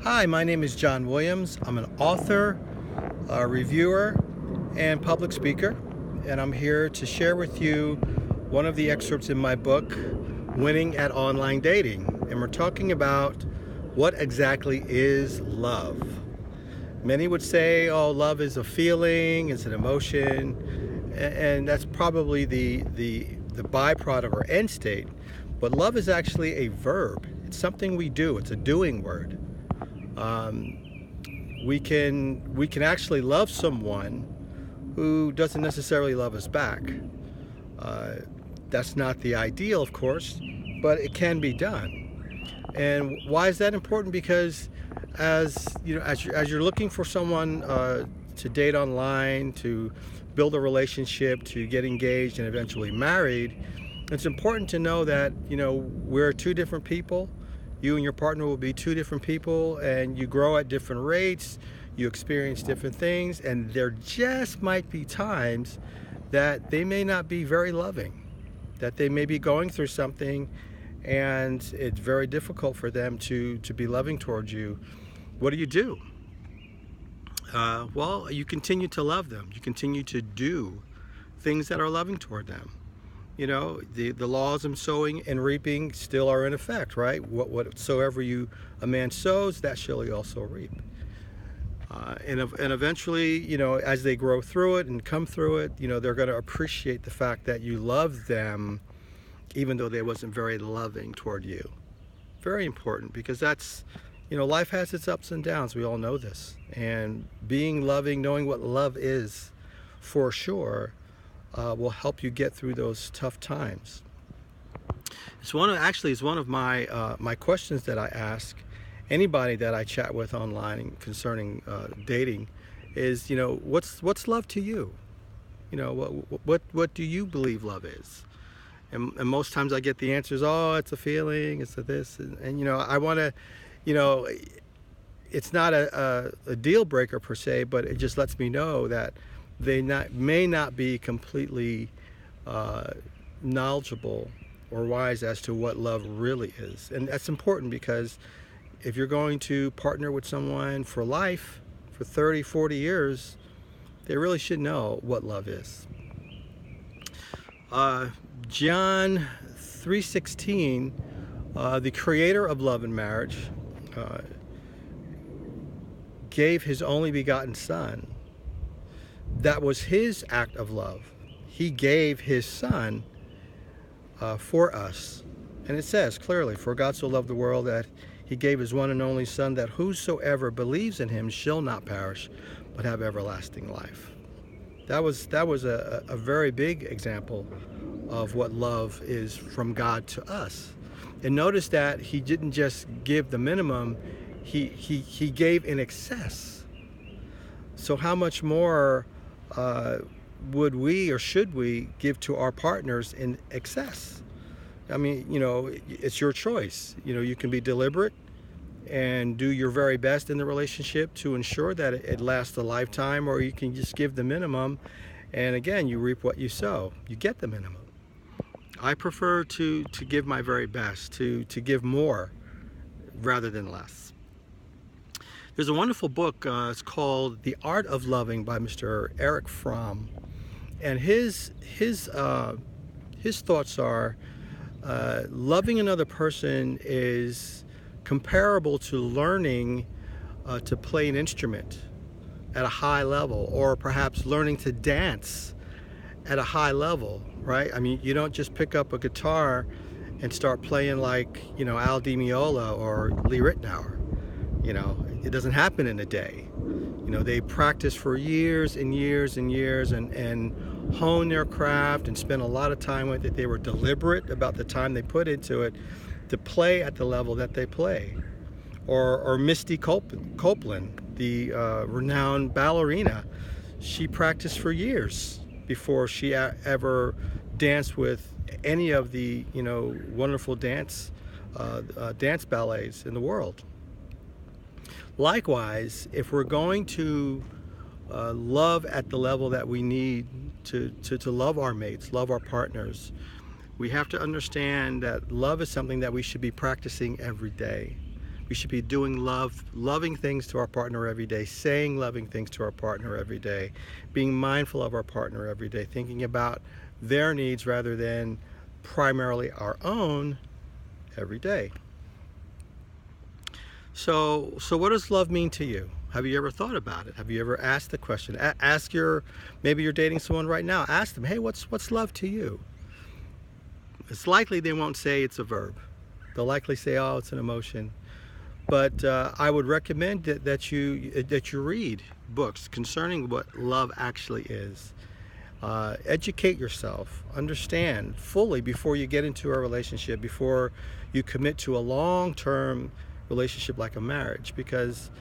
Hi, my name is John Williams. I'm an author, a reviewer, and public speaker, and I'm here to share with you one of the excerpts in my book, Winning at Online Dating. And we're talking about what exactly is love. Many would say, oh, love is a feeling, it's an emotion, and that's probably the byproduct or end state. But love is actually a verb. It's something we do. It's a doing word. We can actually love someone who doesn't necessarily love us back. That's not the ideal, of course, but it can be done. And why is that important? Because as you know, as you're looking for someone to date online, to build a relationship, to get engaged and eventually married, it's important to know that we're two different people. You and your partner will be two different people, and you grow at different rates, you experience different things, and there just might be times that they may not be very loving, that they may be going through something and it's very difficult for them to be loving towards you. What do? Well, you continue to love them. You continue to do things that are loving toward them. The laws of sowing and reaping still are in effect, right? Whatsoever a man sows, that shall he also reap. And eventually, as they grow through it and come through it, they're going to appreciate the fact that you love them, even though they wasn't very loving toward you. Very important, because that's, life has its ups and downs. We all know this. And being loving, knowing what love is for sure, will help you get through those tough times. It's one of my questions that I ask anybody that I chat with online concerning dating is, what's love to you? What do you believe love is? And most times I get the answers, oh, it's a feeling, it's a this, and I want to, it's not a deal breaker per se, but it just lets me know that they may not be completely knowledgeable or wise as to what love really is. And that's important, because if you're going to partner with someone for life, for 30, 40 years, they really should know what love is. John 3:16, the creator of love and marriage, gave his only begotten son. That was his act of love. He gave his son for us. And it says clearly, for God so loved the world that he gave his one and only son, that whosoever believes in him shall not perish, but have everlasting life. That was a very big example of what love is from God to us. And notice that he didn't just give the minimum, he gave in excess. So how much more would we or should we give to our partners in excess? I mean, it's your choice. You can be deliberate and do your very best in the relationship to ensure that it lasts a lifetime, or you can just give the minimum, and again, you reap what you sow. You get the minimum. I prefer to give my very best, to give more rather than less. There's a wonderful book, it's called The Art of Loving by Mr. Erich Fromm. And his thoughts are, loving another person is comparable to learning to play an instrument at a high level, or perhaps learning to dance at a high level, right? I mean, you don't just pick up a guitar and start playing like, Al Di Meola or Lee Ritenour. It doesn't happen in a day. They practice for years and years and years and hone their craft and spend a lot of time with it. They were deliberate about the time they put into it to play at the level that they play. Or Misty Copeland, the renowned ballerina, she practiced for years before she ever danced with any of the wonderful dance ballets in the world. Likewise, if we're going to love at the level that we need to love our mates, love our partners, we have to understand that love is something that we should be practicing every day. We should be doing loving things to our partner every day, saying loving things to our partner every day, being mindful of our partner every day, thinking about their needs rather than primarily our own every day. So what does love mean to you? Have you ever thought about it? Have you ever asked the question? Maybe you're dating someone right now. Ask them, hey, what's love to you? It's likely they won't say it's a verb. They'll likely say, oh, it's an emotion. But I would recommend that you read books concerning what love actually is. Educate yourself, understand fully before you get into a relationship, before you commit to a long-term relationship like a marriage, because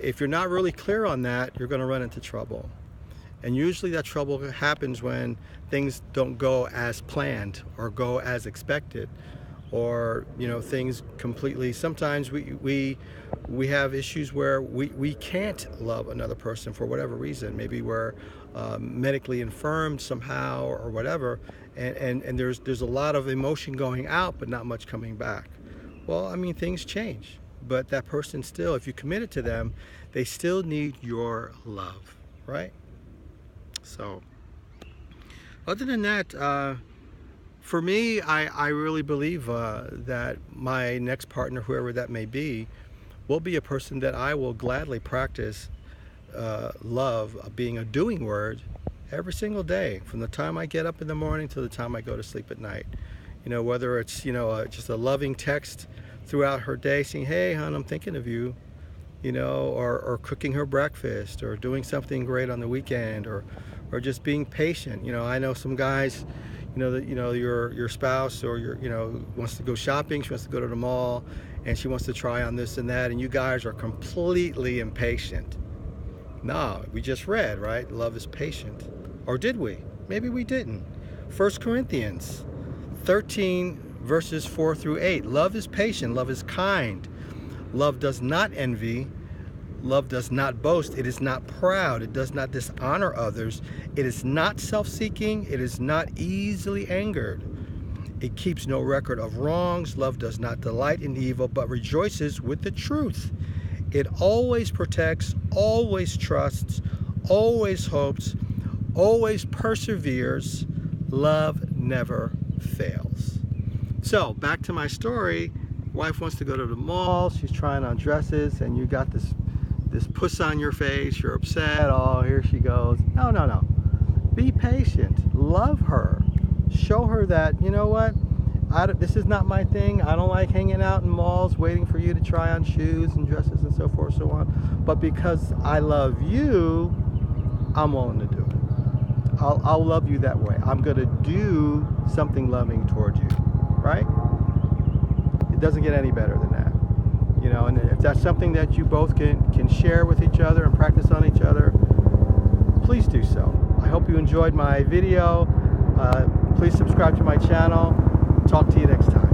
if you're not really clear on that, you're going to run into trouble. And usually that trouble happens when things don't go as planned or go as expected, or things completely. Sometimes we have issues where we can't love another person for whatever reason. Maybe we're medically infirmed somehow or whatever, and there's a lot of emotion going out but not much coming back. Well, I mean, things change, but that person still, if you committed to them, they still need your love, right? So other than that, for me, I really believe that my next partner, whoever that may be, will be a person that I will gladly practice love being a doing word every single day, from the time I get up in the morning to the time I go to sleep at night. Whether it's just a loving text throughout her day saying, hey hon, I'm thinking of you, or cooking her breakfast, or doing something great on the weekend, or just being patient. I know some guys, your spouse or wants to go shopping, she wants to go to the mall, and she wants to try on this and that, and you guys are completely impatient. No, we just read, right? Love is patient. Or did we? Maybe we didn't. 1 Corinthians 13 verses 4 through 8. Love is patient, love is kind. Love does not envy, love does not boast, it is not proud, it does not dishonor others, it is not self-seeking, it is not easily angered. It keeps no record of wrongs. Love does not delight in evil, but rejoices with the truth. It always protects, always trusts, always hopes, always perseveres. Love never fails. So, back to my story. Wife wants to go to the mall. She's trying on dresses, and you got this puss on your face. You're upset. Oh, here she goes. No. Be patient. Love her. Show her that, you know what? This is not my thing. I don't like hanging out in malls waiting for you to try on shoes and dresses and so forth, so on. But because I love you, I'm willing to do it. I'll love you that way. I'm going to do something loving toward you, right? It doesn't get any better than that. And if that's something that you both can share with each other and practice on each other, please do so. I hope you enjoyed my video. Please subscribe to my channel. Talk to you next time.